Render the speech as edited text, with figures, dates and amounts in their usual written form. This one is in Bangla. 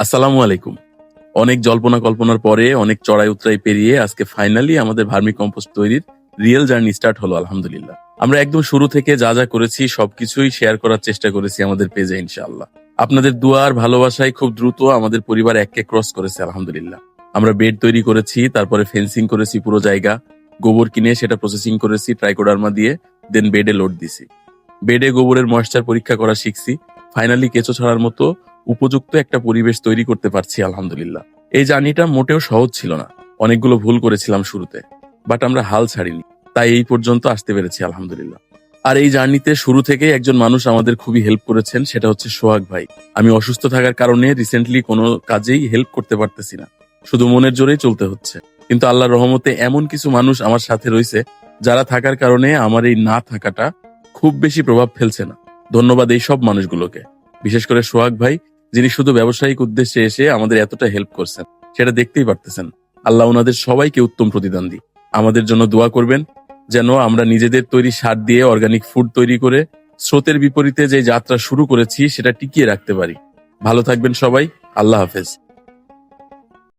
আসসালামু আলাইকুম। অনেক জল্পনা কল্পনার পরে অনেক চড়াই উতরাই পেরিয়ে আজকে ফাইনালি আমাদের ভার্মি কম্পোস্ট তৈরির রিয়েল জার্নি স্টার্ট হলো আলহামদুলিল্লাহ। আমরা একদম শুরু থেকে যা যা করেছি সবকিছুই শেয়ার করার চেষ্টা করেছি আমাদের পেজে ইনশাআল্লাহ। আপনাদের দোয়া আর ভালোবাসায় খুব দ্রুত আমাদের পরিবার এককে ক্রস করেছে আলহামদুলিল্লাহ। আমরা বেড তৈরি করেছি, তারপরে ফেন্সিং করেছি পুরো জায়গা, গোবর কিনে সেটা প্রসেসিং করেছি ট্রাইকোডার্মা দিয়ে, দেন বেডে লোড দিছি। বেডে গোবরের ময়েশ্চার পরীক্ষা করা শিখছি। ফাইনালি কেঁচো ছাড়ার মতো উপযুক্ত একটা পরিবেশ তৈরি করতে পারছি আলহামদুলিল্লাহ। এই জার্নিটা মোটেও সহজ ছিল না, অনেকগুলো ভুল করেছিলাম শুরুতে, বাট আমরা হাল ছাড়িনি, তাই এই পর্যন্ত আসতে পেরেছি আলহামদুলিল্লাহ। আর এই জার্নিতে শুরু থেকেই একজন মানুষ আমাদের খুবই হেল্প করেছেন, সেটা হচ্ছে সোহাগ ভাই। আমি অসুস্থ থাকার কারণে রিসেন্টলি কোনো কাজেই হেল্প করতে পারতেছি না, শুধু মনের জোরেই চলতে হচ্ছে। কিন্তু আল্লাহর রহমতে এমন কিছু মানুষ আমার সাথে রয়েছে যারা থাকার কারণে আমার এই না থাকাটা খুব বেশি প্রভাব ফেলছে না। ধন্যবাদ এই সব মানুষগুলোকে, বিশেষ করে সোহাগ ভাই, যিনি শুধু ব্যবসায়িক উদ্দেশ্যে এসে আমাদের এতটা হেল্প করছেন, সেটা দেখতেই পারতেছেন। আল্লাহ ওনাদের সবাইকে উত্তম প্রতিদান দিই। আমাদের জন্য দোয়া করবেন যেন আমরা নিজেদের তৈরি সার দিয়ে অর্গানিক ফুড তৈরি করে স্রোতের বিপরীতে যে যাত্রা শুরু করেছি সেটা টিকিয়ে রাখতে পারি। ভালো থাকবেন সবাই, আল্লাহ হাফেজ।